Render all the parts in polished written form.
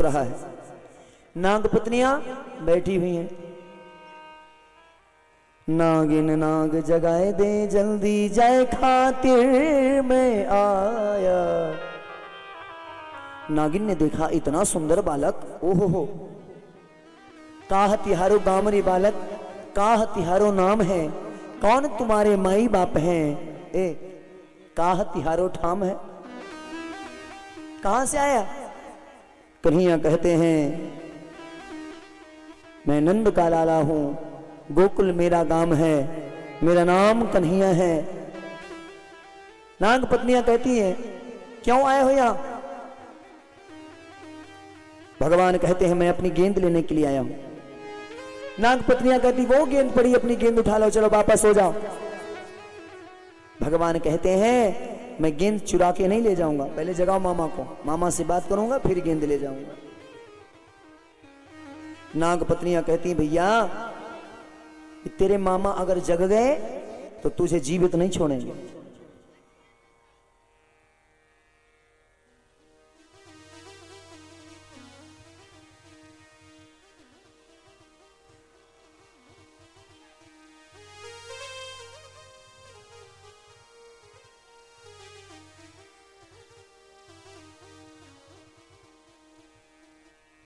रहा है। नाग पत्नियां बैठी हुई हैं। नागिन नाग जगाए दे जल्दी जय खातिर मैं आया। नागिन ने देखा इतना सुंदर बालक, ओहो हो, काह तिहारो गामरी बालक, काह तिहारो नाम है, कौन तुम्हारे माई बाप हैं? ए काह तिहारो ठाम है, कहां से आया? कन्हैया कहते हैं मैं नंद का लाला हूं, गोकुल मेरा गांव है, मेरा नाम कन्हैया है। नाग पत्नियां कहती हैं क्यों आए हो यहां? भगवान कहते हैं मैं अपनी गेंद लेने के लिए आया हूं। नाग पत्नियां कहती वो गेंद पड़ी, अपनी गेंद उठा लो, चलो वापस हो जाओ। भगवान कहते हैं मैं गेंद चुरा के नहीं ले जाऊंगा, पहले जगाओ मामा को, मामा से बात करूंगा फिर गेंद ले जाऊंगा। नाग पत्नियां कहती भैया तेरे मामा अगर जग गए तो तुझे जीवित नहीं छोड़ेंगे।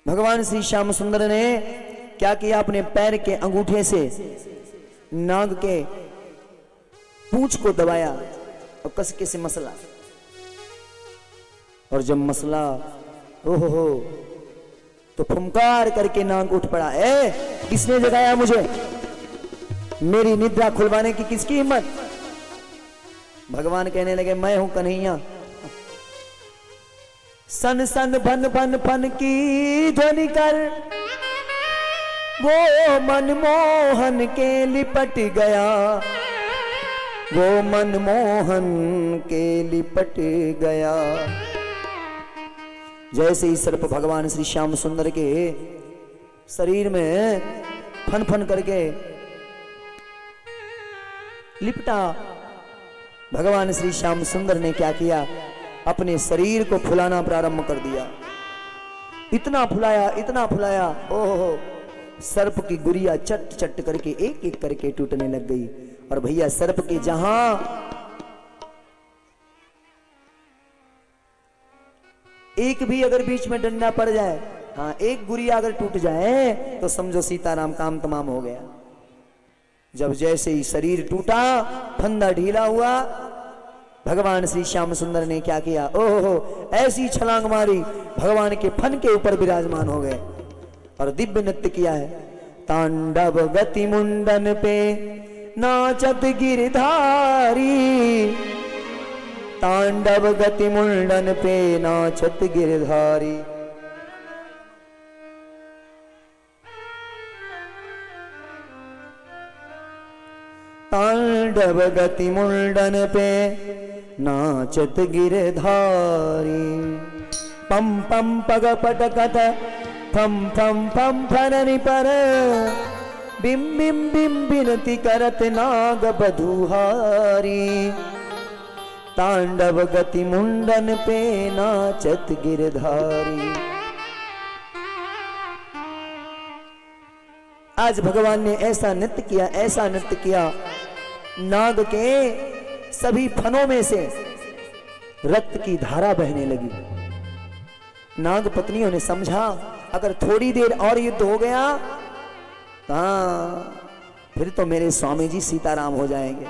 भगवान श्री श्याम सुंदर ने क्या किया? अपने पैर के अंगूठे से नाग के पूंछ को दबाया और कसके से मसला, और जब मसला ओहो तो फुंकार करके नाग उठ पड़ा। ए किसने जगाया मुझे? मेरी निद्रा खुलवाने की किसकी हिम्मत? भगवान कहने लगे मैं हूं कन्हैया। सन सन भन भन फन की ध्वनि कर वो मनमोहन के लिपट गया, वो मनमोहन के लिपट गया। जैसे ही सर्प भगवान श्री श्याम सुंदर के शरीर में फन फन करके लिपटा, भगवान श्री श्याम सुंदर ने क्या किया? अपने शरीर को फुलाना प्रारंभ कर दिया। इतना फुलाया, इतना फुलाया, ओहो सर्प की गुड़िया चट चट करके एक एक करके टूटने लग गई। और भैया सर्प के जहां एक भी अगर बीच में डंडा पड़ जाए, हाँ एक गुड़िया अगर टूट जाए तो समझो सीताराम काम तमाम हो गया। जब जैसे ही शरीर टूटा, फंदा ढीला हुआ, भगवान श्री श्याम सुंदर ने क्या किया? ओहो ऐसी छलांग मारी, भगवान के फन के ऊपर विराजमान हो गए और दिव्य नृत्य किया है। तांडव गति मुंडन पे नाचत गिरधारी, तांडव गति मुंडन पे नाचत गिरधारी। तांडव गति मुंडन पे नाचत गिरधारी, पम पम पग पटकत फम फम फम फननि पर, बिम बिम बिम बिनती करत नाग बधुहारी। तांडव गति मुंडन पे नाचत गिरधारी। आज भगवान ने ऐसा नृत्य किया, ऐसा नृत्य किया, नाग के सभी फनों में से रक्त की धारा बहने लगी। नाग पत्नियों ने समझा अगर थोड़ी देर और युद्ध हो गया फिर तो मेरे स्वामी जी सीताराम हो जाएंगे,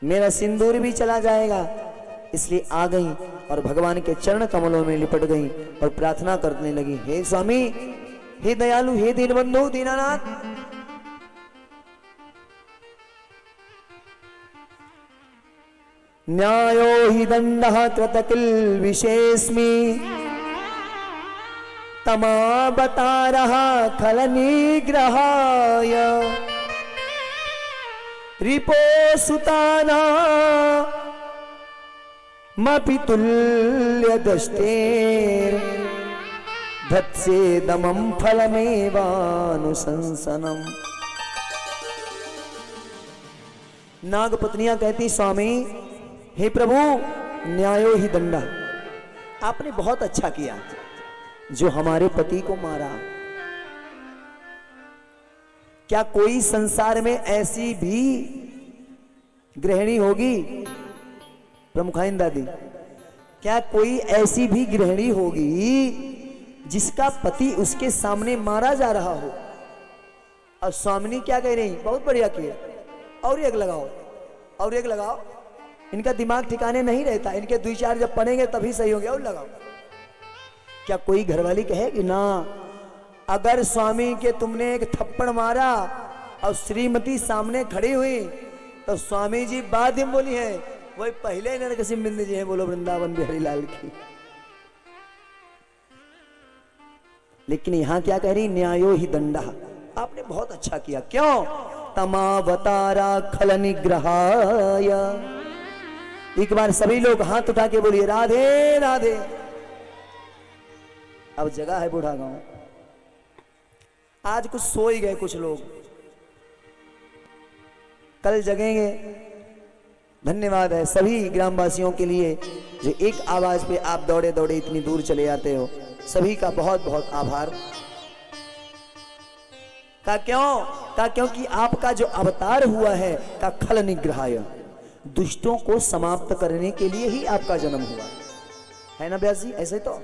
मेरा सिंदूर भी चला जाएगा। इसलिए आ गई और भगवान के चरण कमलों में लिपट गई और प्रार्थना करने लगी, हे स्वामी, हे दयालु, हे दीनबंधु दीनानाथ, न्यायो हि दंडः कृत किल विशेषमी, तमावतारः खल निग्रहाय, रिपो सुताना मपि तुल्य दष्टेर, धत्से दमं फलमेवानुशंसनम्। नाग पत्नियां कहती स्वामी, हे प्रभु, न्यायो ही दंडा, आपने बहुत अच्छा किया जो हमारे पति को मारा। क्या कोई संसार में ऐसी भी गृहिणी होगी प्रमुखाइन दादी, क्या कोई ऐसी भी गृहिणी होगी जिसका पति उसके सामने मारा जा रहा हो? और स्वामिनी क्या कह रही, बहुत बढ़िया किया, और एक लगाओ और एक लगाओ। इनका दिमाग ठिकाने नहीं रहता, इनके 2-4 जब पढ़ेंगे तभी सही होंगे, और लगाओ। क्या कोई घरवाली कहेगी ना, अगर स्वामी के तुमने एक थप्पड़ मारा और श्रीमती सामने खड़ी हुई तो स्वामी जी बाद में बोली है, वही पहले नरक सिंह जी है, बोलो वृंदावन बिहारी लाल की। लेकिन यहां क्या कह रही, न्यायो ही दंडा। आपने बहुत अच्छा किया। क्यों? तमावतारा खल निग्रहाय। एक बार सभी लोग हाथ उठा के बोलिए राधे राधे। अब जगह है बूढ़ा गांव, आज कुछ सो ही गए कुछ लोग, कल जगेंगे। धन्यवाद है सभी ग्रामवासियों के लिए जो एक आवाज पे आप दौड़े दौड़े इतनी दूर चले आते हो, सभी का बहुत बहुत आभार। का क्यों? का क्योंकि आपका जो अवतार हुआ है का खल निग्रहाय, दुष्टों को समाप्त करने के लिए ही आपका जन्म हुआ है ना व्यास जी, ऐसे तो।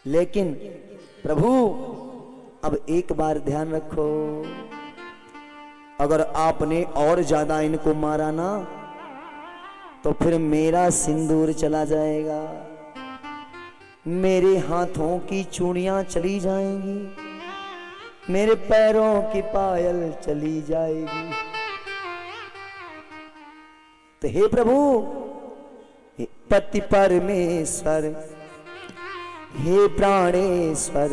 लेकिन प्रभु अब एक बार ध्यान रखो, अगर आपने और ज्यादा इनको मारा ना तो फिर मेरा सिंदूर चला जाएगा, मेरे हाथों की चूड़ियां चली जाएंगी, मेरे पैरों की पायल चली जाएगी। तो हे प्रभु, हे पति परमेश्वर, हे प्राणेश्वर,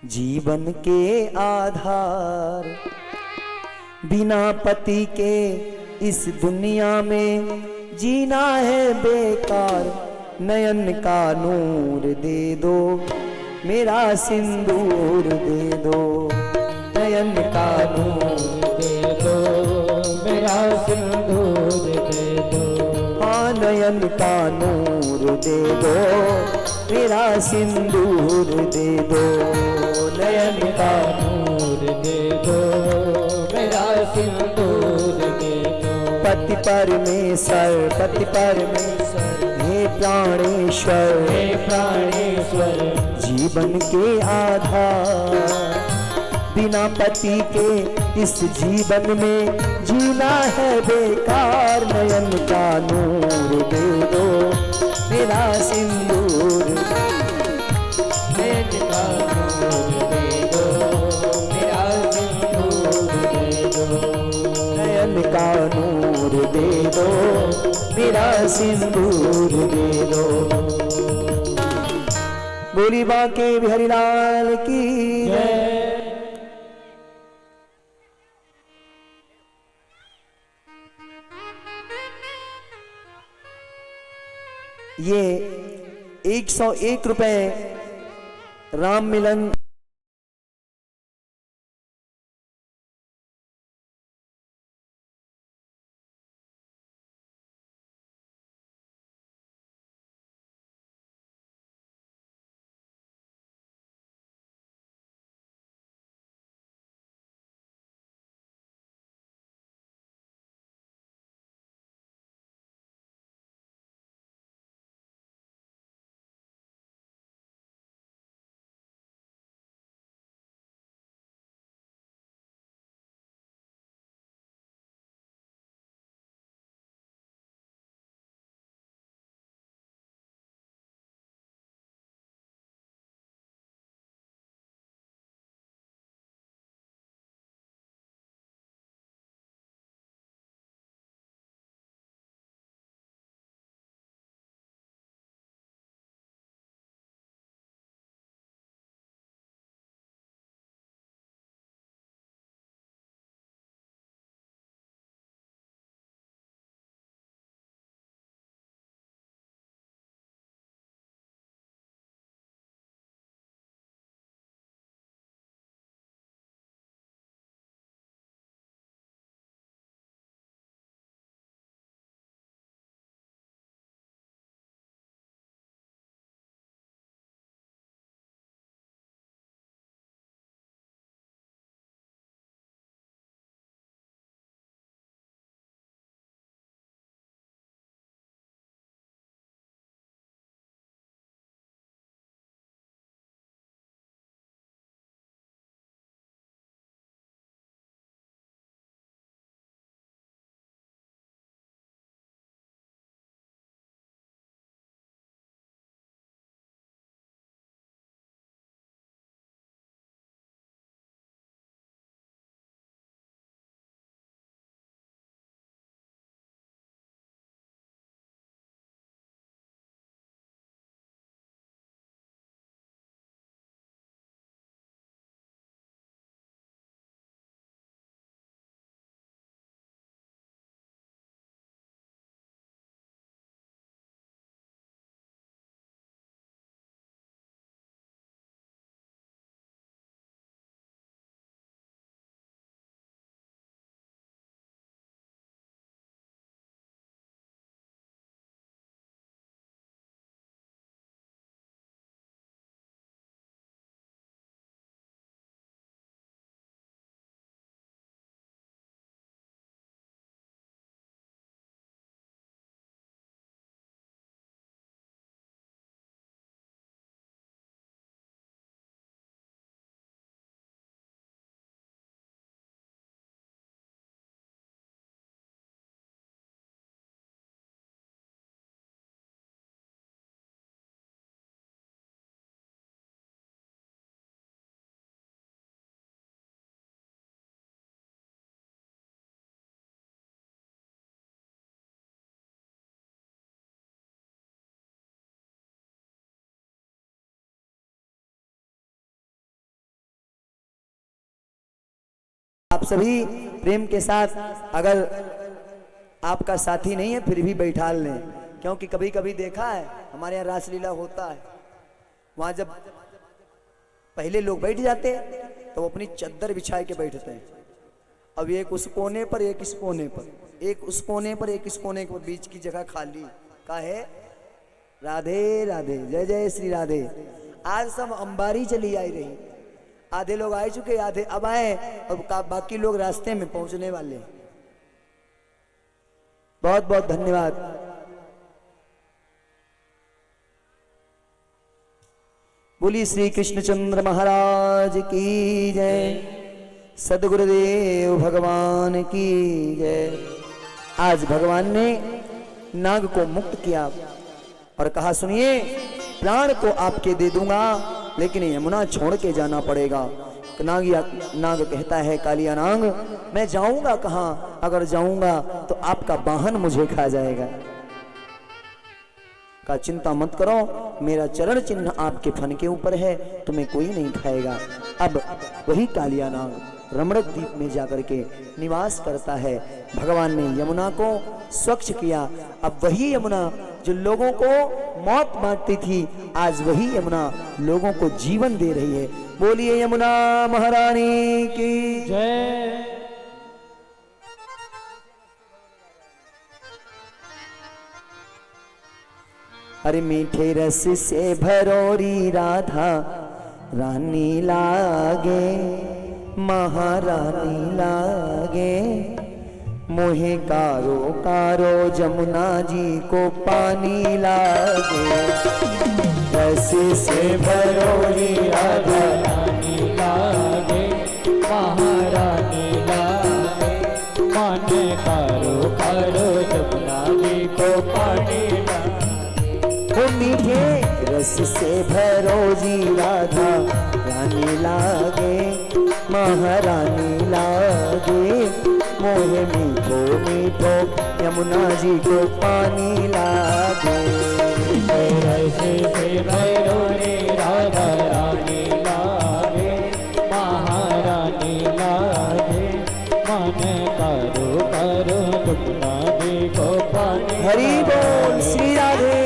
जीवन के आधार, बिना पति के इस दुनिया में जीना है बेकार, नयन का नूर दे दो, मेरा सिंदूर दे दो, नयन का नूर दे दो, मेरा सिंदूर दे दो। हाँ नयन का नूर दे दो, मेरा सिंदूर दे दो, नयन का नूर दे दो, मेरा सिंदूर दे दो। पति परमेश्वर, पति परमेश्वर, हे प्राणेश्वर, हे प्राणेश्वर, जीवन के आधार, बिना पति के इस जीवन में जीना है बेकार, नयन का नूर दे दो, मेरा सिंदूर, नयन का नूर दे दो, मेरा सिंदूर दे दो, नयन का नूर दे दो, मेरा सिंदूर दे दो। बोली बांके बिहारी लाल की जय। ये 101 रुपए राम मिलन आप सभी प्रेम के साथ, अगर आपका साथी नहीं है फिर भी बैठा लें, क्योंकि कभी कभी देखा है हमारे यहाँ रासलीला होता है, वहां जब पहले लोग बैठ जाते हैं तो वो अपनी चद्दर बिछा के बैठते हैं। अब एक उस कोने पर, एक इस कोने पर, एक उस कोने पर, एक इस कोने पर, बीच की जगह खाली का है। राधे राधे, जय जय श्री राधे। आज सब अंबारी चली आई रही, आधे लोग आ चुके, आधे अब आए, अब बाकी लोग रास्ते में पहुंचने वाले। बहुत बहुत धन्यवाद। बोली श्री कृष्णचंद्र महाराज की जय, सदगुरुदेव भगवान की जय। आज भगवान ने नाग को मुक्त किया और कहा, सुनिए, प्राण को आपके दे दूंगा, लेकिन यमुना छोड़ के जाना पड़ेगा। नाग कहता है, कालिया नाग, मैं जाऊंगा कहां? अगर जाऊंगा तो आपका वाहन मुझे खा जाएगा। का चिंता मत करो, मेरा चरण चिन्ह आपके फन के ऊपर है, तुम्हें कोई नहीं खाएगा। अब वही कालिया नाग रमणक द्वीप में जाकर के निवास करता है। भगवान ने यमुना को स्वच्छ किया। अब वही यमुना जो लोगों को मौत बांटती थी, आज वही यमुना लोगों को जीवन दे रही है। बोलिए यमुना महारानी की जय। अरे मीठे रस से भरोरी राधा रानी लागे, महारानी लागे, मोहे कारो कारो जमुना जी को पानी लागे। रस से भरोरी राधा रानी लागे, महारानी लागे, माने कारो कारो जमुना जी को पानी लागे। वो मीठे रस से भरोरी राधा रानी लागे, महारानी लागे, मोहे मीठो मीठो यमुना जी को पानी लागे। रस से भरोरी राधा रानी लागे, महारानी लागे, माने कारो कारो जमुना जी को पानी। हरि बोल श्री राधे।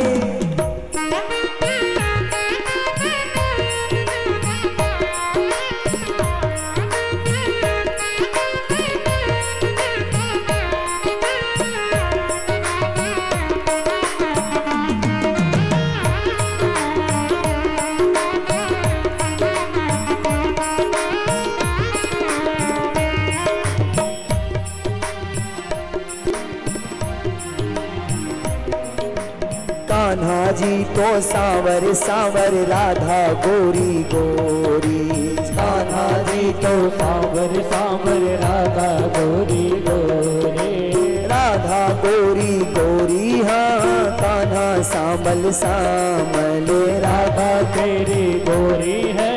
कान्हा जी तो सांवर सांवर, राधा गोरी गोरी। कान्हा जी तो सांवर सांवर, राधा गोरी गोरी। राधा गोरी गोरी, हाँ कान्हा सांबल सांबल। राधा तेरी गोरी है,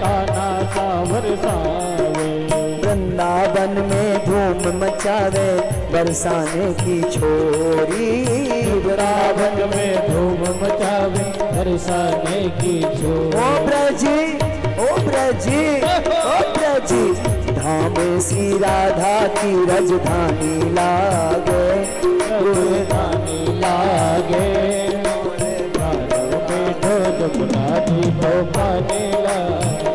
कान्हा सांवर सांवर। वृंदावन में धूम मचावे, बरसाने की छोरी। वृंदावन में धूम मचावे, बरसाने की छोरी। ओ ब्रजी, ओ ब्रजी, ओ ब्रजी, धाम श्री राधा की राजधानी लागे, राजधानी लागे। मीठो जमुना जी को पानी लागे।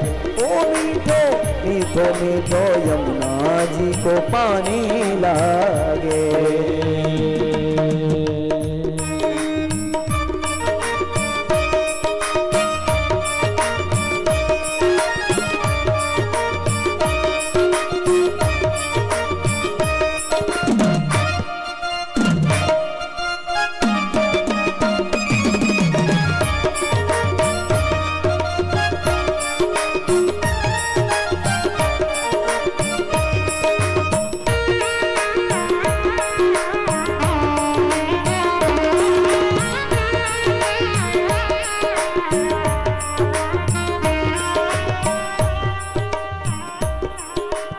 ओ मीठो मीठो मीठो यमुना जी को पानी लागे।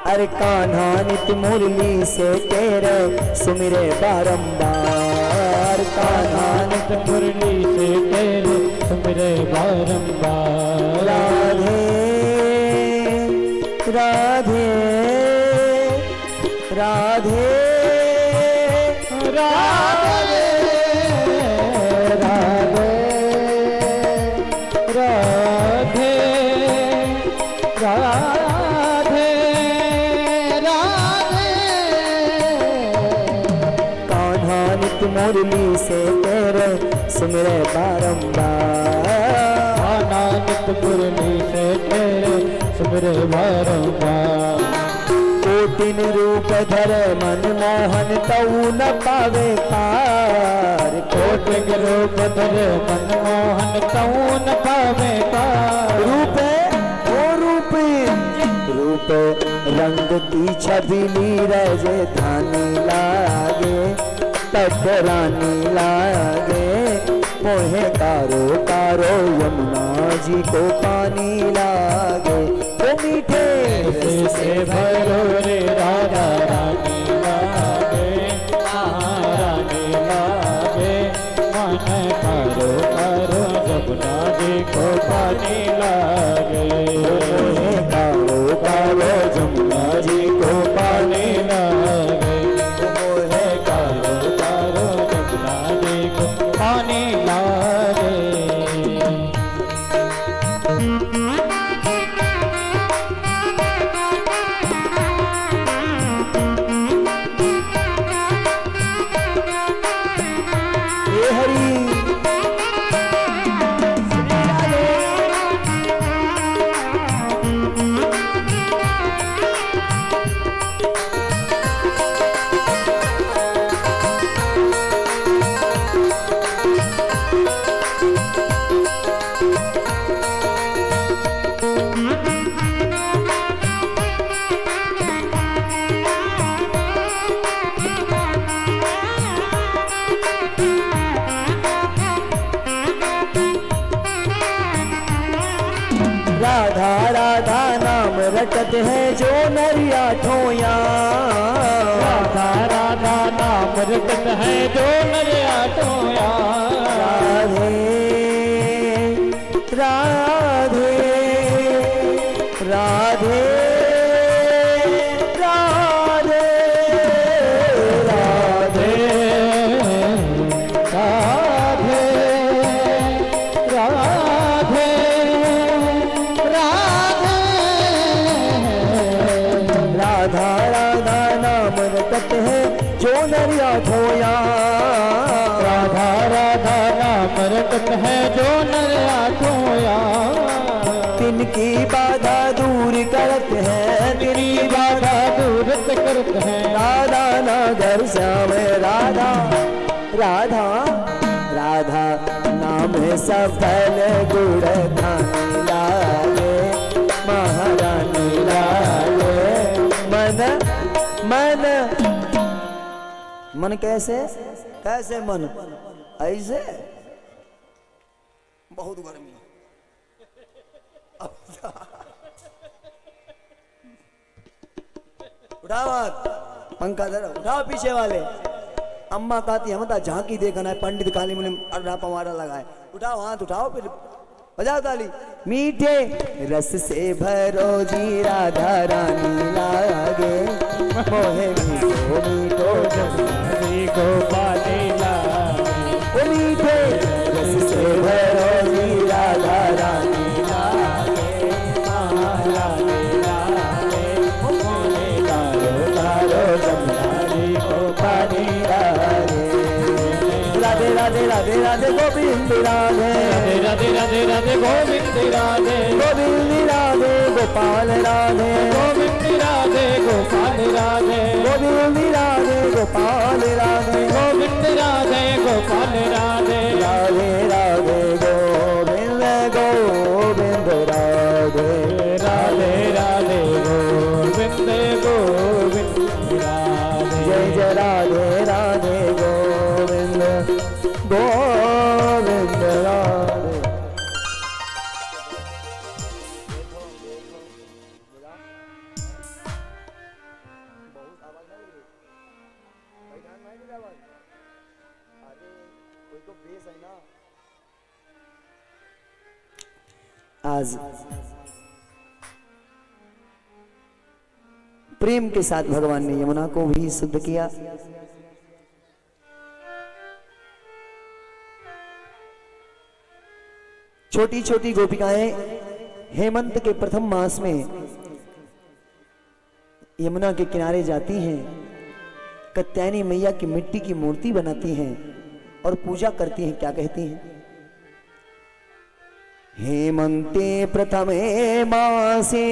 अरे कान्हा नित मुरली से तेरे सुमिरे बारंबार। कान्हा नित मुरली से तेरे सुमिरे बारंबार। राधे राधे मुरली से तेरे सुमिरे बारंबार। आना नित मुरली से तेरे सुमिरे बारंबार। कोटिन रूप धरे मनमोहन तऊ न पावे पार। कोटिन रूप धरे मनमोहन तऊ न पावे पार। रूप ओ रूप रूप रंग की छवि नीरज धानी लागे टकरानी लागे। मोहे कारो कारो यमुना जी को पानी लागे। ओ मीठे रस से भरो रे राधा रानी लागे महारानी लागे। मन करो करो जमुना जी को पानी लागे। मोहे कारो कारो जमुना जी को पानी लागे। मोहे करो करो जमुना जी को पानी लागे। हे हरि राधा राधा नाम रटत है जो नरिया ठोया। राधा राधा नाम रटत है जो नरिया ठोया। राधे राधे राधे राधे राधे राधे राधे राधा राधा नाम रटत है जो नरिया ठोया। राधा राधा नाम रटत है जो नरिया ठोया। तिनकी बाधा दूर करत है तेरी बाधा दूर करत है। राधा नगर श्याम राधा राधा राधा नाम है सफल गुड़ खाने लागे महारानी लागे। मन मन मन कैसे कैसे मन ऐसे बहुत गर्मी उठाओ हाथ, पंखा धरो, उठाओ पीछे वाले। अम्मा कहती हम तो झांकी देखना है, पंडित काली मुनि अड्डा पवाड़ा लगाए। उठाओ हाथ उठाओ, फिर बजाओ ताली। मीठे रस से भरो जी राधा रानी लागे। मोहे मीठो मीठो जमुना जी को पानी लागे। ओ मीठे रस से भरो जी राधा रानी लागे। महारानी लागे। मोहे कारो कारो जमुना जी को पानी लागे। राधे राधे राधे राधे गोविंद राधे राधे राधे राधे गोविंद राधे। गोविंद राधे गोपाल राधे गोविंद राधे गोपाल राधे। गोविंद राधे गोपाल राधे गोविंद राधे गोपाल राधे। राधे राधे गोविंद गोविंद राधे राधे राधे गोविंद गोविंद राधे। जय जय राधे राधे गोविंद गोविंद राधे। आज प्रेम के साथ भगवान ने यमुना को भी शुद्ध किया। छोटी छोटी गोपिकाएं हेमंत के प्रथम मास में यमुना के किनारे जाती हैं, कत्यायनी मैया की मिट्टी की मूर्ति बनाती हैं और पूजा करती हैं। क्या कहती हैं? हेमंते प्रथमे मासे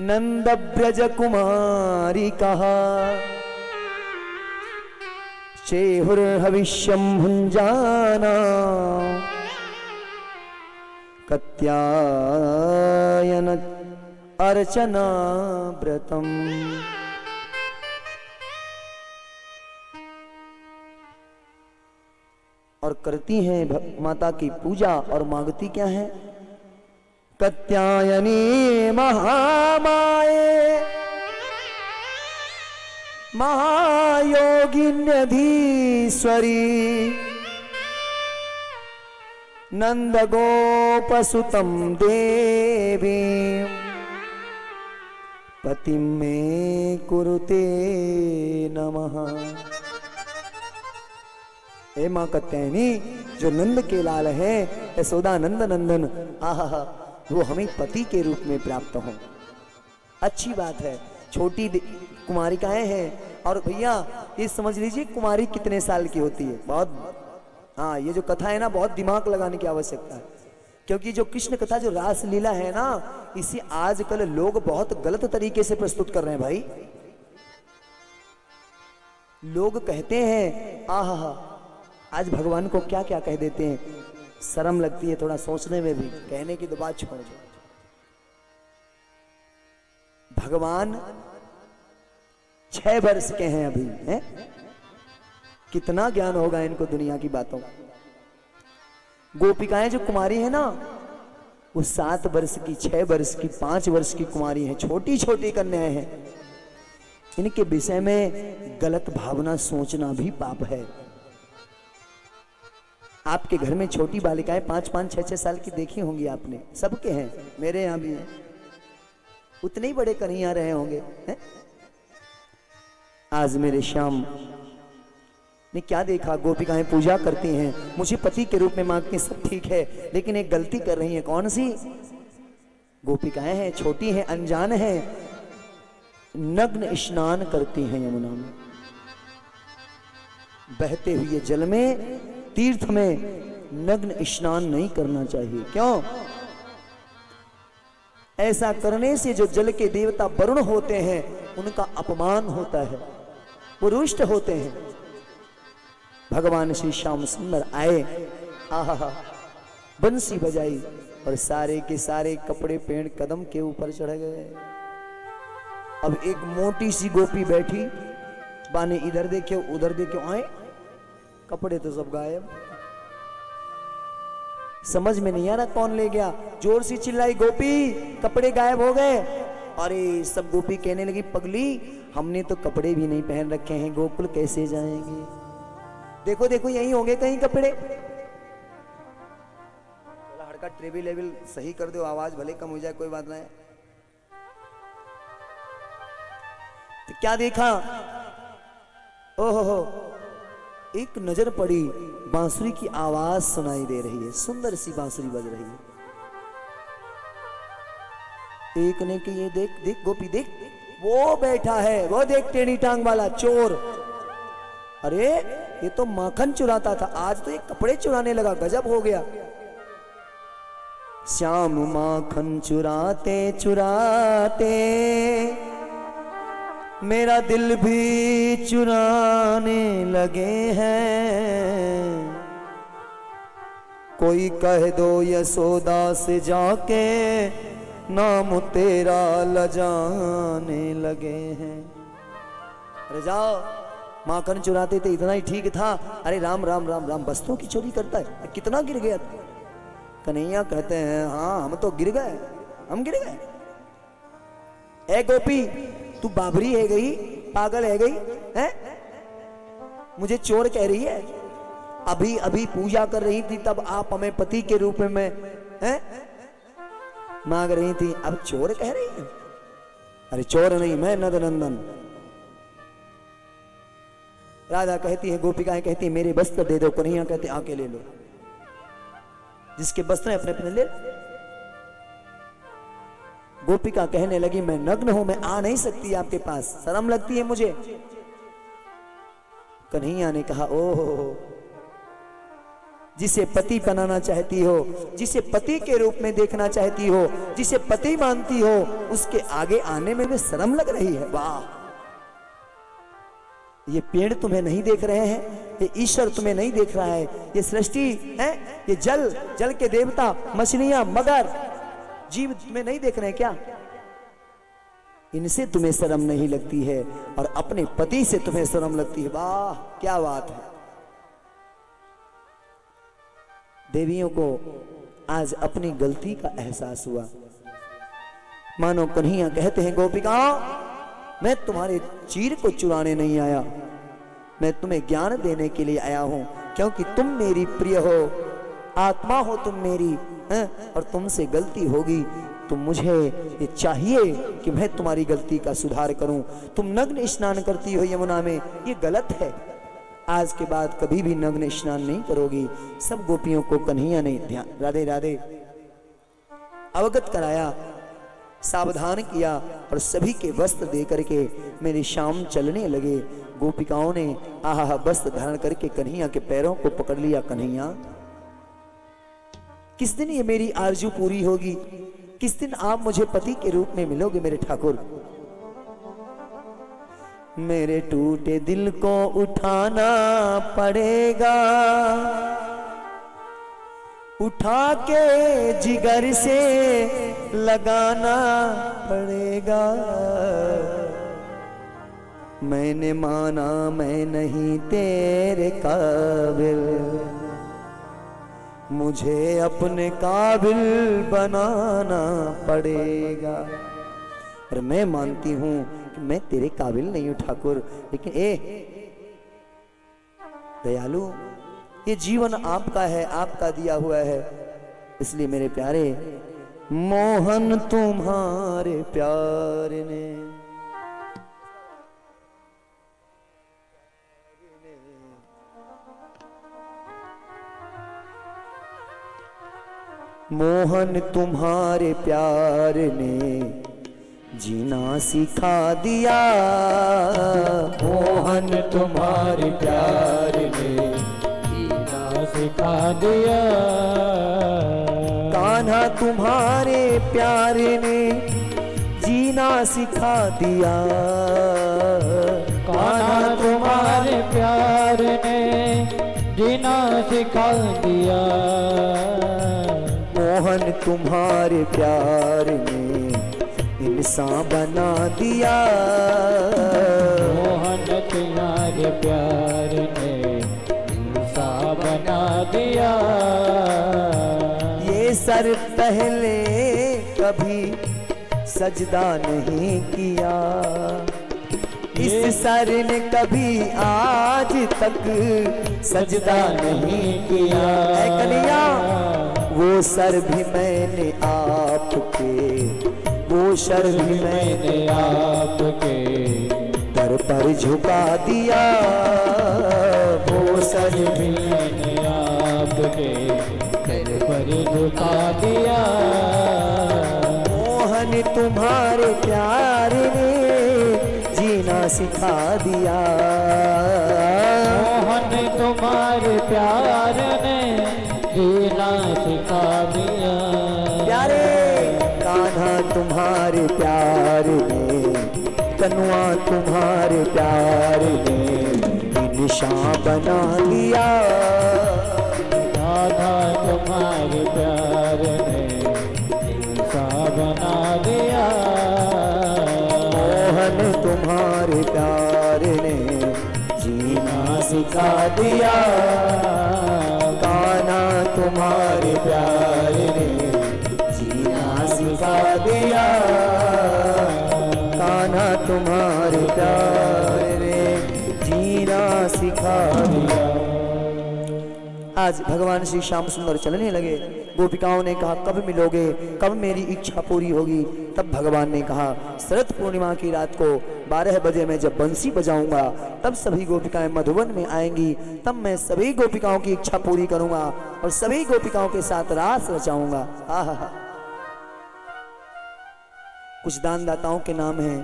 नंद ब्रज कुमारी कहा चेहुर्हविष्यं भुंजाना कत्यायन अर्चना व्रतम। और करती हैं माता की पूजा और मांगती क्या है? कत्यायनी महामाये महायोगिन्यधीश्वरी नंद गोपसुतम देवी पतिं मे कुरुते नमः। हे मां कत्यायनी, जो नंद के लाल है यशोदानंद नंदन, आहा, वो हमें पति के रूप में प्राप्त हो। अच्छी बात है। छोटी कुमारिकाएं हैं। और भैया ये समझ लीजिए कुमारी कितने साल की होती है। बहुत, हाँ, ये जो कथा है ना, बहुत दिमाग लगाने की आवश्यकता है। क्योंकि जो कृष्ण कथा, जो रास लीला है ना, इसे आजकल लोग बहुत गलत तरीके से प्रस्तुत कर रहे हैं भाई। लोग कहते हैं आहा, आज भगवान को क्या क्या कह देते हैं। शर्म लगती है थोड़ा सोचने में भी। कहने की तो बात छोड़ दो। भगवान 6 वर्ष के हैं अभी, हैं? कितना ज्ञान होगा इनको दुनिया की बातों। गोपिकाएं जो कुमारी है ना, वो 7 वर्ष की, 6 वर्ष की, 5 वर्ष की कुमारी हैं। छोटी छोटी कन्याएं हैं। इनके विषय में गलत भावना सोचना भी पाप है। आपके घर में छोटी बालिकाएं 5-5, 6-6 साल की देखी होंगी आपने। सबके हैं, मेरे यहां भी हैं। उतने ही बड़े कन्हैया रहे होंगे, हैं? आज मेरे श्याम ने क्या देखा? गोपिकाएं पूजा करती हैं, मुझे पति के रूप में मांगती हैं, सब ठीक है, लेकिन एक गलती कर रही हैं। कौन सी? गोपिकाएं हैं, छोटी हैं, अनजान हैं, नग्न स्नान करती हैं यमुना में। बहते हुए जल में, तीर्थ में नग्न स्नान नहीं करना चाहिए। क्यों? ऐसा करने से जो जल के देवता वरुण होते हैं, उनका अपमान होता है, वो रुष्ट होते हैं। भगवान श्री श्याम सुंदर आए, आहा, बंसी बजाई और सारे के सारे कपड़े पेड़ कदम के ऊपर चढ़ गए। अब एक मोटी सी गोपी बैठी, बाने इधर देखे उधर देखे, आए कपड़े तो सब गायब। समझ में नहीं आ रहा कौन ले गया। जोर से चिल्लाई, गोपी कपड़े गायब हो गए। अरे सब गोपी कहने लगी, पगली हमने तो कपड़े भी नहीं पहन रखे हैं, गोकुल कैसे जाएंगे? देखो देखो यही होंगे कहीं कपड़े। हड़का ट्रेबल लेवल सही कर दो, आवाज भले कम हो जाए, कोई बात नहीं। तो क्या देखा? ओहो, एक नजर पड़ी, बांसुरी की आवाज सुनाई दे रही है, सुंदर सी बांसुरी बज रही है। एक ने कि ये देख देख गोपी देख, वो बैठा है, वो देख टेढ़ी टांग वाला चोर। अरे ये तो माखन चुराता था, आज तो ये कपड़े चुराने लगा, गजब हो गया। श्याम माखन चुराते चुराते मेरा दिल भी चुराने लगे हैं। कोई कह दो यशोदा से जाके नाम तेरा लजाने लगे हैं। अरे जाओ, माखन चुराते थे इतना ही ठीक था। अरे राम राम राम राम, वस्तुओं की चोरी करता है, कितना गिर गया। कन्हैया कहते हैं, हाँ हम तो गिर गए, हम गिर गए। ए गोपी, तू बाबरी है गई, पागल है गई, हैं? मुझे चोर कह रही है? अभी अभी पूजा कर रही थी, तब आप हमें पति के रूप में हैं मांग रही थी, अब चोर कह रही है? अरे चोर नहीं, मैं नंदनंदन। राधा कहती है, गोपिकाएं कहती है, मेरे वस्त्र दे दो। कन्हैया कहते आके ले लो, जिसके वस्त्र अपने अपने ले। गोपिका कहने लगी, मैं नग्न हूं, मैं आ नहीं सकती आपके पास, शर्म लगती है मुझे। कन्हैया ने कहा, ओह, जिसे पति बनाना चाहती हो, जिसे पति के रूप में देखना चाहती हो, जिसे पति मानती हो, उसके आगे आने में भी शर्म लग रही है। वाह, ये पेड़ तुम्हें नहीं देख रहे हैं, ये ईश्वर तुम्हें नहीं देख रहा है, ये सृष्टि है, ये जल, जल के देवता, मछलियां, मगर, जीव तुम्हें नहीं देख रहे हैं क्या? इनसे तुम्हें शर्म नहीं लगती है और अपने पति से तुम्हें शर्म लगती है। वाह, क्या बात है। देवियों को आज अपनी गलती का एहसास हुआ। मानो कन्हैया कहते हैं, गोपिकाओं, मैं तुम्हारे चीर को चुराने नहीं आया, मैं तुम्हें ज्ञान देने के लिए आया हूं, क्योंकि तुम मेरी प्रिय हो, आत्मा हो तुम मेरी, और तुमसे गलती होगी तो मुझे ये चाहिए कि मैं तुम्हारी गलती का सुधार करूं। तुम नग्न स्नान करती हो यमुना में, ये गलत है, आज के बाद कभी भी नग्न स्नान नहीं करोगी। सब गोपियों को कन्हैया ने ध्यान, राधे राधे, अवगत कराया, सावधान किया और सभी के वस्त्र दे करके मेरे शाम चलने लगे। गोपिकाओं ने आहा वस्त्र धारण करके कन्हैया के पैरों को पकड़ लिया। कन्हैया, किस दिन ये मेरी आरजू पूरी होगी? किस दिन आप मुझे पति के रूप में मिलोगे मेरे ठाकुर? मेरे टूटे दिल को उठाना पड़ेगा, उठा के जिगर से लगाना पड़ेगा। मैंने माना मैं नहीं तेरे काबिल, मुझे अपने काबिल बनाना पड़ेगा। और मैं मानती हूं कि मैं तेरे काबिल नहीं हूं ठाकुर, लेकिन दयालु, ये जीवन आपका है, आपका दिया हुआ है, इसलिए मेरे प्यारे, मोहन तुम्हारे प्यार ने मोहन तुम्हारे प्यार ने जीना सिखा दिया। मोहन तुम्हारे प्यार ने जीना सिखा दिया। कान्हा तुम्हारे प्यार ने जीना सिखा दिया। कान्हा तुम्हारे प्यार ने जीना सिखा दिया। मोहन तुम्हारे प्यार ने इंसान बना दिया। मोहन तुम्हारे प्यार ने इंसान बना दिया। ये सर पहले कभी सजदा नहीं किया, इस सर ने कभी आज तक सजदा नहीं किया। ऐ कन्हैया, वो सर भी मैंने आपके, वो सर भी मैंने आपके दर पर झुका दिया। वो सर भी मैंने आपके दर पर झुका दिया। मोहन तुम्हारे प्यार ने जीना सिखा दिया। मोहन तुम्हारे प्यार ने जीना सिखा दिया। प्यारे कान्हा तुम्हारे प्यार ने, कनुआ तुम्हारे प्यार ने निशान बना दिया। राधा तुम्हारे प्यार ने इंसान बना दिया। मोहन तुम्हारे प्यार ने जीना सिखा दिया। कान्हा तुम्हारे प्यार ने जीना सिखा दिया। कान्हा तुम्हारे प्यार ने जीना सिखा दिया। आज भगवान श्री श्याम सुंदर चलने लगे। गोपिकाओं ने कहा, कब मिलोगे, कब मेरी इच्छा पूरी होगी? तब भगवान ने कहा, शरद पूर्णिमा की रात को 12 बजे मैं जब बंसी बजाऊंगा, तब सभी गोपिकाएं मधुवन में आएंगी, तब मैं सभी गोपिकाओं की इच्छा पूरी करूंगा और सभी गोपिकाओं के साथ रास रचाऊंगा। आहा, कुछ दानदाताओं के नाम हैं।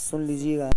सुन लीजिएगा।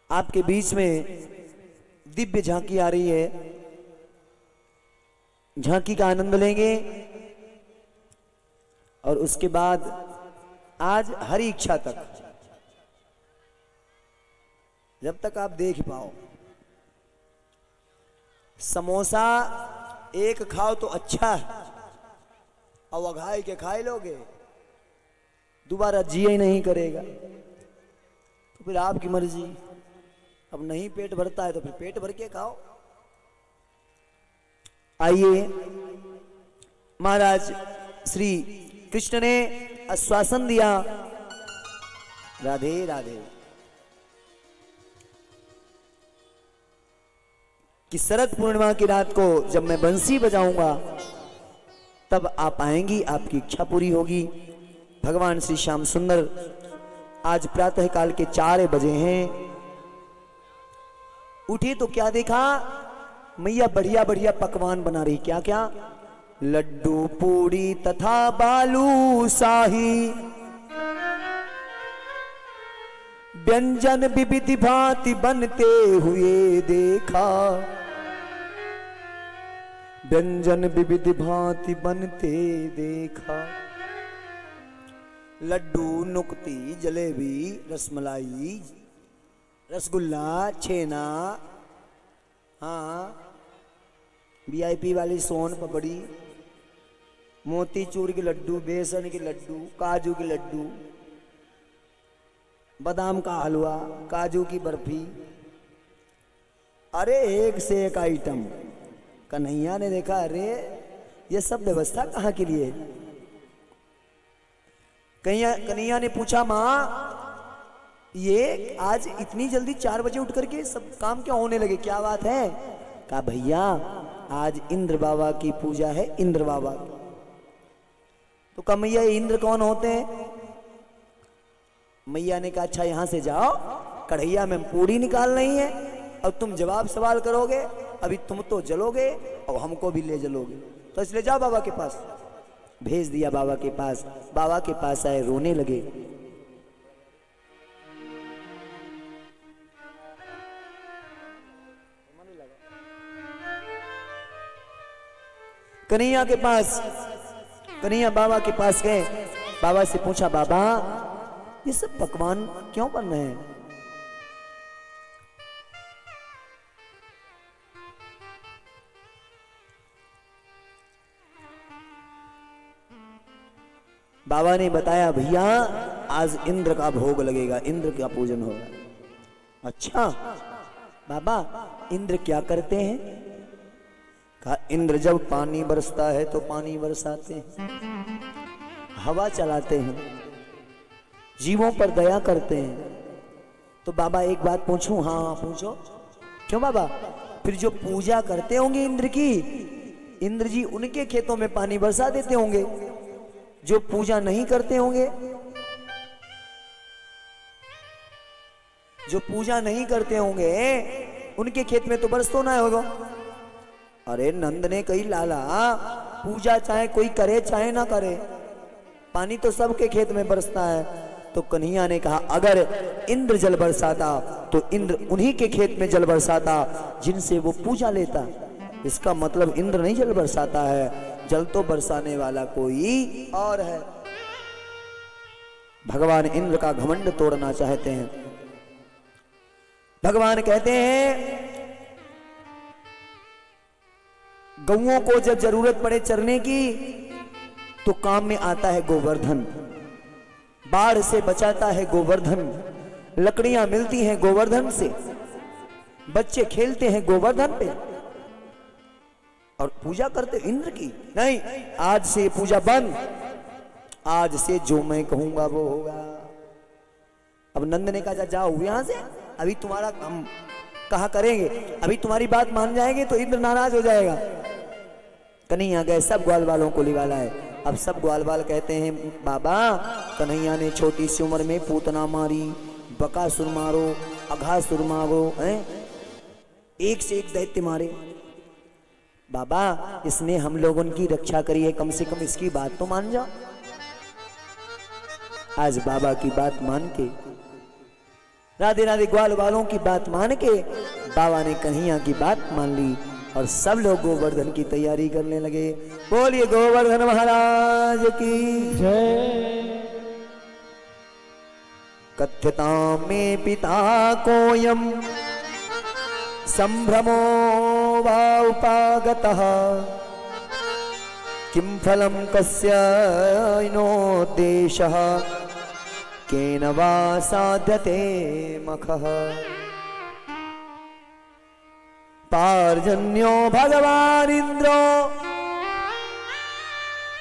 आपके बीच में दिव्य झांकी आ रही है। झांकी का आनंद लेंगे और उसके बाद आज हरी इच्छा तक, जब तक आप देख पाओ। समोसा एक खाओ तो अच्छा है, और अघाई के खाए लोगे दोबारा जी ही नहीं करेगा। तो फिर आपकी मर्जी, अब नहीं पेट भरता है तो फिर पेट भर के खाओ। आइए, महाराज श्री कृष्ण ने आश्वासन दिया, राधे राधे, कि शरद पूर्णिमा की रात को जब मैं बंसी बजाऊंगा तब आप आएंगी, आपकी इच्छा पूरी होगी। भगवान श्री श्याम सुंदर आज प्रातः काल के 4 बजे हैं। उठी तो क्या देखा, मैया बढ़िया बढ़िया पकवान बना रही। क्या क्या? लड्डू पूड़ी तथा बालू शाही, व्यंजन विविधि भांति बनते हुए देखा, व्यंजन विविधि भांति बनते देखा। लड्डू, नुक्ती, जलेबी, रसमलाई, रसगुल्ला, छेना, हाँ, वीआईपी वाली सोन पपड़ी, मोतीचूर के लड्डू, बेसन के लड्डू, काजू के लड्डू, बादाम का हलवा, काजू की बर्फी, अरे एक से एक आइटम। कन्हैया ने देखा, अरे ये सब व्यवस्था कहाँ के लिए? कन्हैया ने पूछा, माँ ये आज इतनी जल्दी 4 बजे उठ करके सब काम क्या होने लगे, क्या बात है? कहा, भैया आज इंद्र बाबा की पूजा है, इंद्र बाबा। तो कहा, मैया इंद्र कौन होते हैं? मैया ने कहा, अच्छा यहां से जाओ, कढ़ैया में पूरी निकाल रही है और तुम जवाब सवाल करोगे। अभी तुम तो जलोगे और हमको भी ले जलोगे। तो इसलिए जाओ बाबा के पास। भेज दिया बाबा के पास। बाबा के पास आए, रोने लगे। कन्हैया के पास, कन्हैया बाबा के पास गए। बाबा से पूछा, बाबा ये सब पकवान क्यों बन रहे हैं? बाबा ने बताया, भैया आज इंद्र का भोग लगेगा, इंद्र का पूजन होगा। अच्छा बाबा, इंद्र क्या करते हैं? कहा, इंद्र जब पानी बरसता है तो पानी बरसाते हैं, हवा चलाते हैं, जीवों पर दया करते हैं। तो बाबा एक बात पूछूं? हाँ पूछो। क्यों बाबा? फिर जो पूजा करते होंगे इंद्र की, इंद्र जी उनके खेतों में पानी बरसा देते होंगे। जो पूजा नहीं करते होंगे, जो पूजा नहीं करते होंगे, उनके खेत में तो बरस तो ना होगा। अरे नंद ने कही, लाला पूजा चाहे कोई करे चाहे ना करे, पानी तो सबके खेत में बरसता है। तो कन्हैया ने कहा, अगर इंद्र जल बरसाता तो इंद्र उन्हीं के खेत में जल बरसाता जिनसे वो पूजा लेता। इसका मतलब इंद्र नहीं जल बरसाता है, जल तो बरसाने वाला कोई और है। भगवान इंद्र का घमंड तोड़ना चाहते हैं। भगवान कहते हैं, गौओं को जब जरूरत पड़े चरने की तो काम में आता है गोवर्धन, बाढ़ से बचाता है गोवर्धन, लकड़ियां मिलती हैं गोवर्धन से, बच्चे खेलते हैं गोवर्धन पे, और पूजा करते इंद्र की नहीं। आज से पूजा बंद, आज से जो मैं कहूंगा वो होगा। अब नंद ने कहा, जाओ यहां से, अभी तुम्हारा हम कहा करेंगे, अभी तुम्हारी बात मान जाएंगे तो इंद्र नाराज हो जाएगा। कन्हैया गए, सब ग्वाल वालों को लिवा लाए। अब सब ग्वाल वाल कहते हैं, बाबा कन्हैया ने छोटी सी उम्र में पूतना मारी, बकासुर मारो, अघासुर मारो, एक से एक दैत्य मारे। बाबा इसने हम लोगों की रक्षा करी है, कम से कम इसकी बात तो मान जाओ। आज बाबा की बात मान के, राधे राधे ग्वाल वालों की बात मान के, बाबा ने कन्हैया की बात मान ली और सब लोग गोवर्धन की तैयारी करने लगे। बोलिए गोवर्धन महाराज की जय। कथ्यता में पिता कोयम संभ्रमो वा उपागतः, किं फलं कस्य नोद्देशः, केन वा साध्यते मखः। पार्जन्यो भगवान् इन्द्रो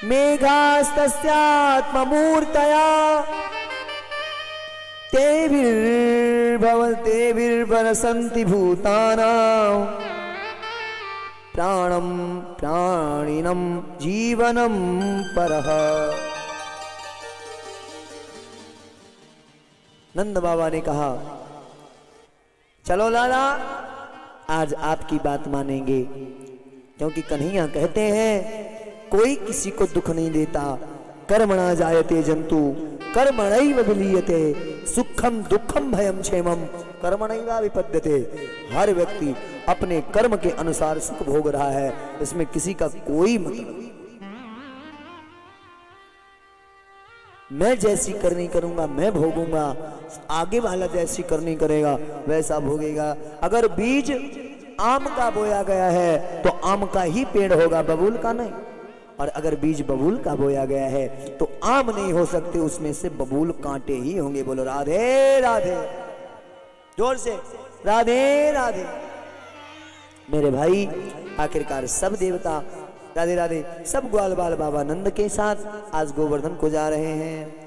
मेघास्तस्यात्ममूर्तया, तेभिर्बरसन्ति भूतानां, प्राणं प्राणिनं जीवनं परः। नंद बाबा ने कहा, चलो लाला आज आपकी बात मानेंगे, क्योंकि कन्हैया कहते हैं कोई किसी को दुख नहीं देता। कर्मणा जायते जंतु कर्मणैव विलीयते, सुखम दुखम भयम क्षेमम कर्मणैव विपद्यते। हर व्यक्ति अपने कर्म के अनुसार सुख भोग रहा है, इसमें किसी का कोई मतलब नहीं। मैं जैसी करनी करूंगा मैं भोगूंगा, आगे वाला जैसी करनी करेगा वैसा भोगेगा। अगर बीज आम का बोया गया है तो आम का ही पेड़ होगा, बबूल का नहीं। और अगर बीज बबूल का बोया गया है तो आम नहीं हो सकते, उसमें से बबूल कांटे ही होंगे। बोलो राधे राधे, जोर से राधे राधे। मेरे भाई आखिरकार सब देवता राधे राधे, सब ग्वाल बाल बाबा नंद के साथ आज गोवर्धन को जा रहे हैं।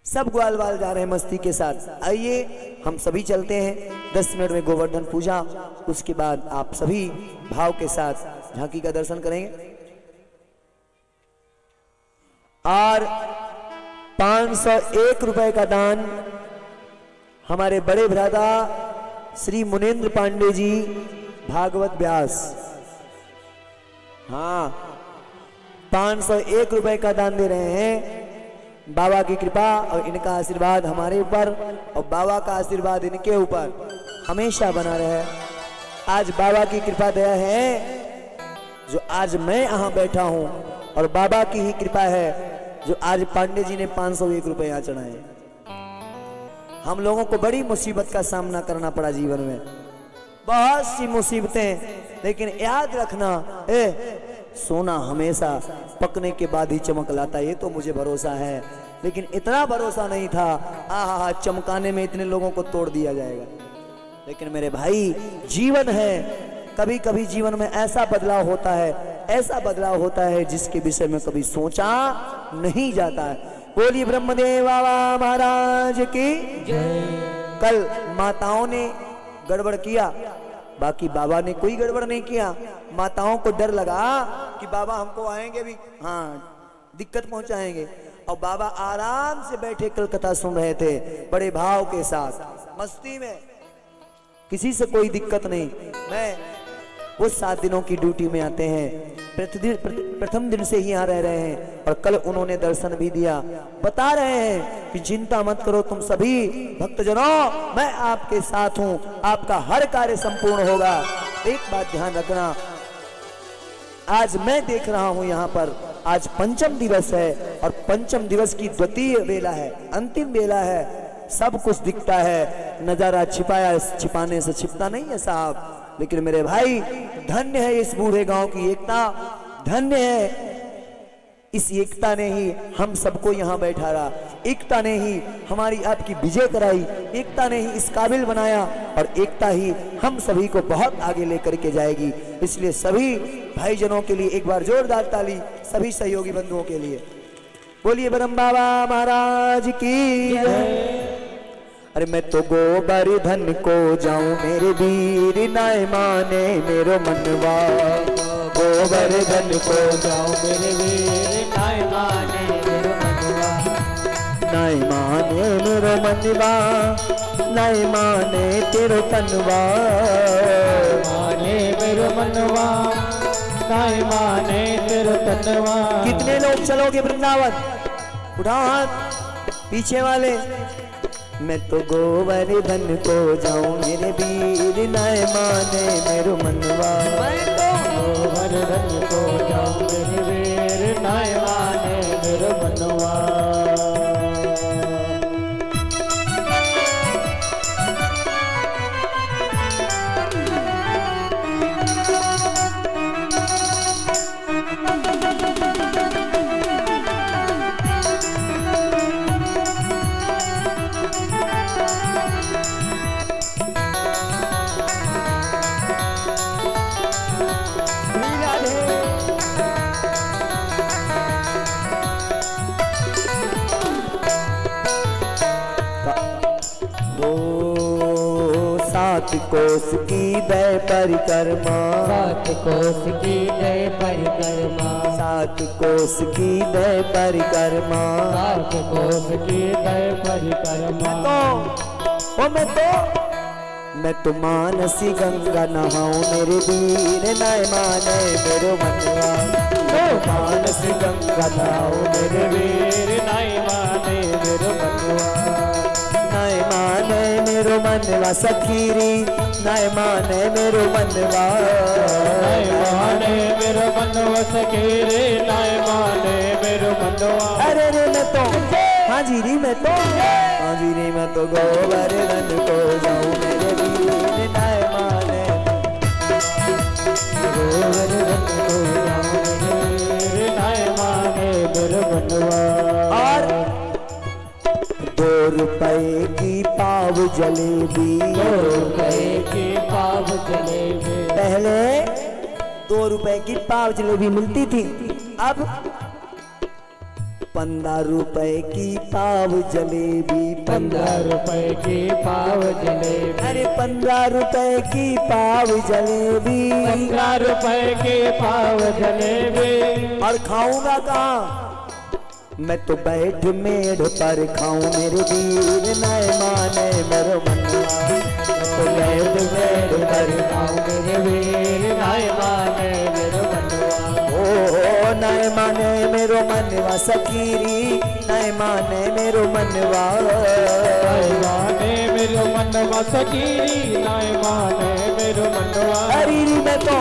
सब ग्वाल बाल जा रहे हैं मस्ती के साथ। आइए हम सभी चलते हैं, 10 मिनट में गोवर्धन पूजा, उसके बाद आप सभी भाव के साथ झांकी का दर्शन करेंगे। और 501 रुपए का दान हमारे बड़े भ्राता श्री मुनेन्द्र पांडे जी भागवत व्यास, हाँ 501 रुपए का दान दे रहे हैं। बाबा की कृपा और इनका आशीर्वाद हमारे ऊपर और बाबा का आशीर्वाद इनके ऊपर हमेशा बना रहे। आज बाबा की कृपा दया है जो आज मैं यहाँ बैठा हूँ, और बाबा की ही कृपा है जो आज पांडे जी ने 501 रुपए यहाँ चढ़ाए। हम लोगों को बड़ी मुसीबत का सामना करना पड़ा जीवन में, बहुत सी मुसीबतें, लेकिन याद रखना सोना हमेशा पकने के बाद ही चमक लाता, ये तो मुझे भरोसा है। लेकिन इतना भरोसा नहीं था आहा चमकाने में इतने लोगों को तोड़ दिया जाएगा। लेकिन मेरे भाई जीवन है, कभी कभी जीवन में ऐसा बदलाव होता है, ऐसा बदलाव होता है जिसके विषय में कभी सोचा नहीं जाता है। बोलिए ब्रह्मदेव बाबा महाराज की जय। कल माताओं ने गड़बड़ किया, बाकी बाबा ने कोई गड़बड़ नहीं किया। माताओं को डर लगा कि बाबा हमको आएंगे भी, हाँ दिक्कत पहुंचाएंगे, और बाबा आराम से बैठे कल कथा सुन रहे थे बड़े भाव के साथ, मस्ती में, किसी से कोई दिक्कत नहीं। मैं वो 7 दिनों की ड्यूटी में आते हैं, प्रथम दिन से ही यहाँ रह रहे हैं, और कल उन्होंने दर्शन भी दिया। बता रहे हैं कि चिंता मत करो तुम सभी भक्तजनों, मैं आपके साथ हूँ, आपका हर कार्य संपूर्ण होगा। एक बात ध्यान रखना, आज मैं देख रहा हूँ यहाँ पर आज पंचम दिवस है, और पंचम दिवस की द्वितीय बेला है, अंतिम बेला है। सब कुछ दिखता है, नजारा छिपाया छिपाने से छिपता नहीं है साहब। लेकिन मेरे भाई धन्य है इस बूढ़े गांव की एकता, धन्य है इस एकता ने ही हम सबको यहाँ बैठा रहा, एकता ने ही हमारी आपकी विजय कराई, एकता ने ही इस काबिल बनाया, और एकता ही हम सभी को बहुत आगे लेकर के जाएगी। इसलिए सभी भाईजनों के लिए एक बार जोरदार ताली, सभी सहयोगी बंधुओं के लिए। बोलिए ब्रह्म बाबा महाराज की जय। अरे मैं तो गोवर्धन को जाऊं मेरे वीर, नाय माने मेरो मनवा। गोवर्धन को जाऊं मेरे वीर, नाय माने मेरो मनवा। नाय माने मेरो मनवा, नाय माने तेरो तनवा। माने मेरो मनवा, नाय माने तेरो तनवा। कितने लोग चलोगे वृंदावन? उठाओ हाथ पीछे वाले। मैं तो गोवर्धन को जाऊं मेरे वीर, नाय माने मेरो मनवा। मैं तो गोवर्धन को जाऊं मेरे वीर, नाय माने मेरो मनवा। सात कोस की दय परिक्रमा, सात कोस की दय परिक्रमा। सात कोस की दय परिक्रमा। सात कोस की दय परिक्रमा। मैं तो मानसी गंगा नहाऊं मेरे वीर, नाय माने मेरो मनवा। मैं तो मानसी गंगा नहाऊं मेरे वीर, नाय माने मेरो मनवा। नाय माने मेरो मनवा सखीरी, नाय माने मेरो मनवा। नाय माने मेरो मनवा सखीरी, नाय माने मेरो मनवा। अरे रे मैं तो हाँ जी री मैं तो हाँ जी री मैं तो गोवर्धन को जाऊं मेरे वीर, नाय माने गोवर्धन को जाऊं मेरे वीर, नाय माने मेरो मनवा। और 2 रुपए की पाव जलेबी, 2 रुपए की पाव जलेबी। पहले 2 रुपए की पाव जलेबी मिलती थी, अब 15 रुपए की पाव जलेबी। 15 रुपए की पाव जलेबी। अरे 15 रुपए की पाव जलेबी। 15 रुपए की पाव जलेबी। और खाऊंगा कहाँ? मैं तो बैठ मेढ़ पर खाऊं मेरे वीर, नाय माने मेरो मनवा। तो बैठ गोवर गाँव मेरे वीर नाय माने मेरो मनवा। ओ नय माने मेरो मनवा सकीरी, नय माने मेरो मनवा, नाय माने मेरो मनवा सकीरी, नाय माने मेरो मनवा। हरीरी में तो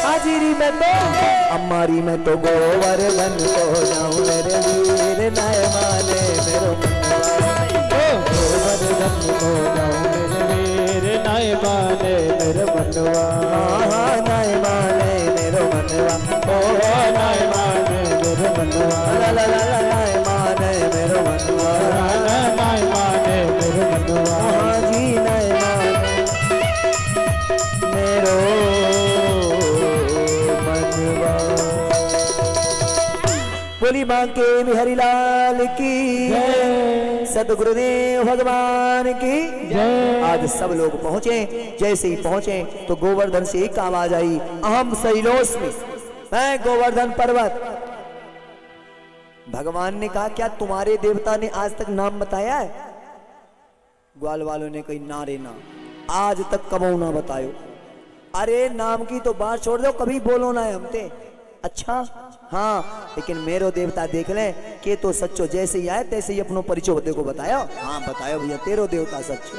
हाजिरी में तो अम्मारी में तो गोवर्धन को जाऊं मेरे वीर, नय माने मेरो मनवा। गोवर्धन को जाऊं मेरे वीर नाय माने मेरो मनवा। हाँ नय माने मेरो मनवा, ओ नाय माने मेरो मनवा। ला ला ला ला नय माने मेरो मनवा, नाय माने मेरो मनवा। हाँ जी नय माने मेरो मनवा। बोली बांके बिहारी लाल की जय सतगुरुदेव भगवान की जय। आज सब लोग पहुंचे, जैसे ही पहुंचे तो गोवर्धन से एक आवाज आई, अहम शैलोस्मि, मैं गोवर्धन पर्वत। भगवान ने कहा क्या तुम्हारे देवता ने आज तक नाम बताया है? ग्वाल वालों ने कही ना रे ना, आज तक कबो ना बतायो। अरे नाम की तो बात छोड़ दो, कभी बोलो ना है हमते। अच्छा हाँ, लेकिन मेरो देवता देख ले के तो सच्चो, जैसे ही आए तैसे ही अपनो परिचय देखो बतायो। हाँ बतायो भैया, तेरो देवता सच्चो,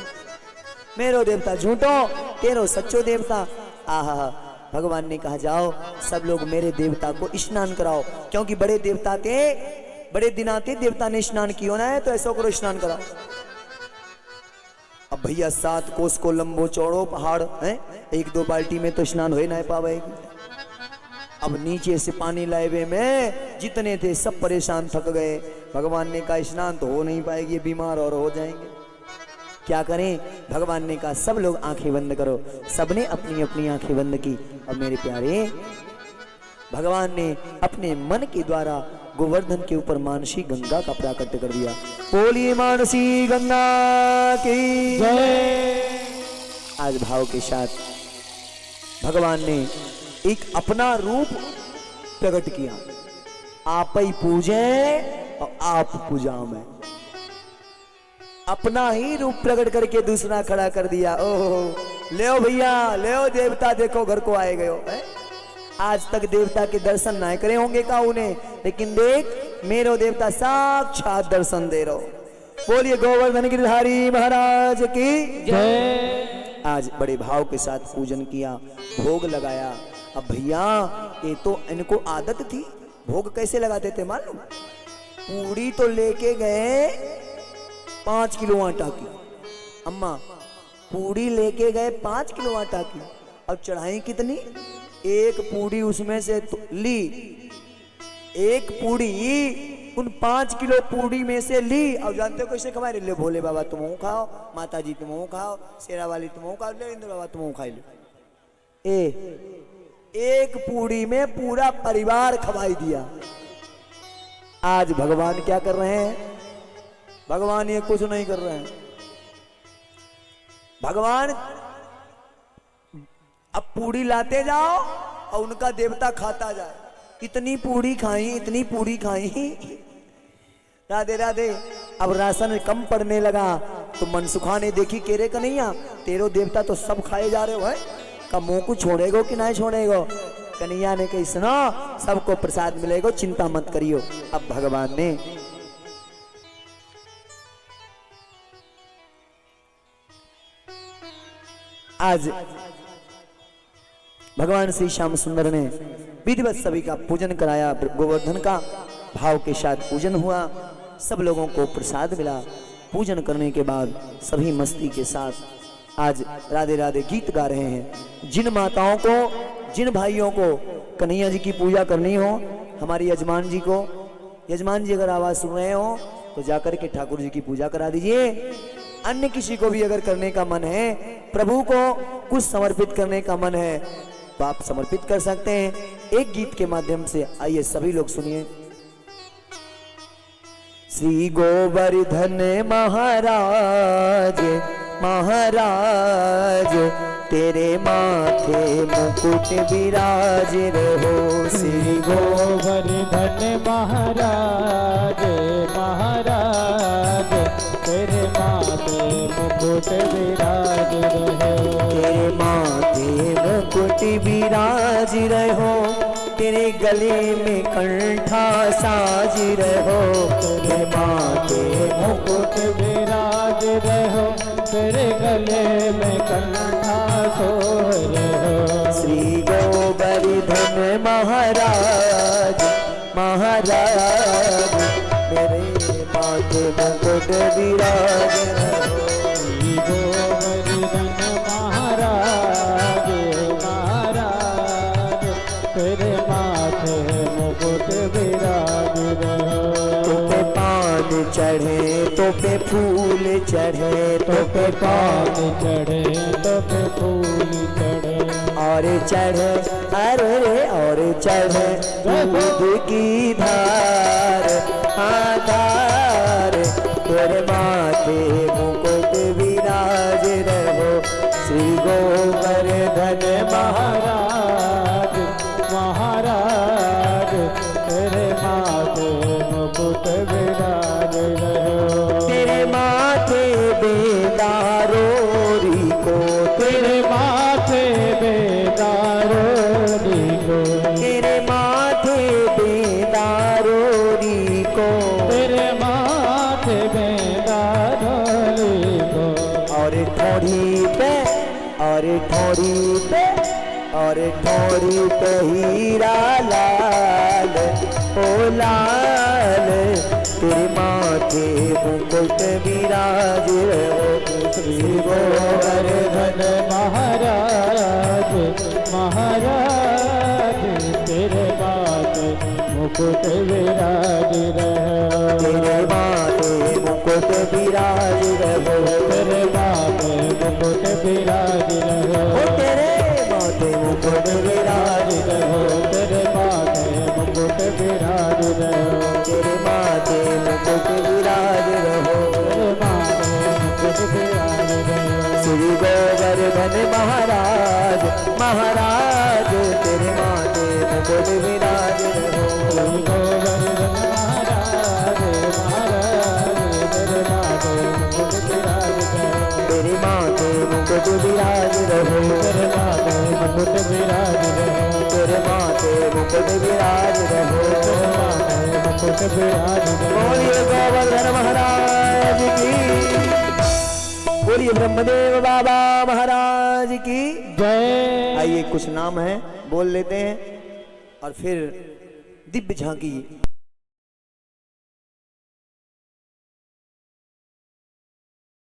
मेरो देवता झूठो, तेरो सच्चो देवता। आहा, भगवान ने कहा जाओ सब लोग मेरे देवता को स्नान कराओ, क्योंकि बड़े देवता थे, बड़े दिनाते देवता ने स्नान किया ना है, तो ऐसा करो स्नान कराओ। अब भैया 7 कोस को लंबो चौड़ो पहाड़ है, 1-2 बाल्टी में तो स्नान हो ही ना पावेगी। अब नीचे से पानी लाए में जितने थे सब परेशान थक गए। भगवान ने कहा स्नान तो हो नहीं पाएगी, बीमार और हो जाएंगे, क्या करें? भगवान ने कहा सब लोग आंखें बंद करो। सबने अपनी अपनी आंखें बंद की। और मेरे प्यारे भगवान ने अपने मन के द्वारा गोवर्धन के ऊपर मानसी गंगा का प्राकट्य कर दिया। बोलिए मानसी गंगा की जय। आज भाव के साथ भगवान ने एक अपना रूप प्रकट किया, आप ही पूजे और आप पूजा में। अपना ही रूप प्रकट करके दूसरा खड़ा कर दिया। ओह ले भैया ले देवता, देखो घर को आए गए हो। आज तक देवता के दर्शन ना करे होंगे का उन्हें, लेकिन देख मेरो देवता साक्षात दर्शन दे रहो। बोलिए गोवर्धन गिरधारी महाराज की जय। आज बड़े भाव के साथ पूजन किया, भोग लगाया। अब भैया ये तो इनको आदत थी, भोग कैसे लगाते थे मालूम? पूरी तो लेके गए 5 किलो आटा की, अम्मा पूरी लेके गए 5 किलो आटा की। अब चढ़ाई कितनी? एक पूरी उसमें से तो ली, एक पूरी उन 5 किलो पूरी में से ली। और जानते हो कैसे खवाए? ले भोले बाबा तुम खाओ, माता जी तुम खाओ, शेरा वाली तुम खाओ, ले इंद्र बाबा तुम खा लो। एक पूरी में पूरा परिवार खवाई दिया। आज भगवान क्या कर रहे हैं? भगवान ये कुछ नहीं कर रहे हैं। भगवान अब पूरी लाते जाओ और उनका देवता खाता जाए। इतनी पूरी खाई, इतनी पूरी खाई। राधे राधे। अब राशन कम पड़ने लगा तो मनसुखा ने देखी, केरे कन्हैया तेरो देवता तो सब खाए जा रहे हो है, का मुंह को छोड़ेगो कि नहीं छोड़ेगो? कन्हैया ने कही सुनो सबको प्रसाद मिलेगा, चिंता मत करियो। अब भगवान ने आज भगवान श्री श्याम सुंदर ने विधिवत सभी का पूजन कराया। गोवर्धन का भाव के साथ पूजन हुआ, सब लोगों को प्रसाद मिला। पूजन करने के बाद सभी मस्ती के साथ आज राधे राधे गीत गा रहे हैं। जिन माताओं को, जिन भाइयों को कन्हैया जी की पूजा करनी हो, हमारी यजमान जी को, यजमान जी अगर आवाज सुन रहे हो तो जाकर के ठाकुर जी की पूजा करा दीजिए। अन्य किसी को भी अगर करने का मन है, प्रभु को कुछ समर्पित करने का मन है तो आप समर्पित कर सकते हैं एक गीत के माध्यम से। आइए सभी लोग सुनिए। श्री गोवर्धन महाराज महाराज तेरे माथे मुकुट विराज रहो। श्री गोवर्धन महाराज महाराज तेरे माथे मुकुट विराज रहो। तेरे माथे विराज रहो, तेरे गले में कंठा साज रहो, तेरे माथे मुकुट विराज रहो, तेरे गले में कंठा सोह रहो। श्री गोवर्धन महाराज महाराज, मेरे माथे मुकुट विराज रहो। श्री गोवर्धन महाराज महाराज, तेरे माथे मुकुट विराज रहो। तो पे पान चढ़े तो पे फूल चढ़े, तो पे पान पान चढ़े तो पे फूल चढ़े, और चढ़े अरे और चढ़े दूध की धार आधार, तेरे माथे मुकुट विराज रहो। श्री गोवर्धन महाराज महाराज, तेरे माथे मुकुट विराज रहो। तेरे माथे बेदारोरी को, तेरे माथे बेदारो को, तेरे माथे बेदारोरी को, तेरे माथे बेदारो को। और ठोड़ी पे और ठोड़ी पे और ठोड़ी पे हीरा लाल ओ लाल, तेरे माथे मुकुट विराज रहो। श्री गोवर्धन महाराज महाराज, तेरे माथे मुकुट विराज रहो। तेरे माथे मुकुट विराज रहो, तेरे माथे मुकुट विराज रहो। तेरे माथे मुकुट विराज रहो, तेरे माथे मुकुट विराज रहो। तेरे माथे मुकुट विराज रहो। तेरे माथे मुकुट विराज रहो। श्री गोवर्धन महाराज महाराज, तेरे माथे मुकुट विराज रहो। श्री गोवर्धन महाराज महाराज, तेरे माथे मुकुट विराज रहो। तेरे माथे मुकुट विराज रहो, तेरे माथे मुकुट विराज रहो। तेरे माथे मुकुट विराज रहो। तेरे माथे मुकुट विराज रहो। बोलिए गोवर्धन महाराज की, बोलिए ब्रह्मदेव बाबा महाराज की जय। आइए कुछ नाम है बोल लेते हैं और फिर दिव्य झांकी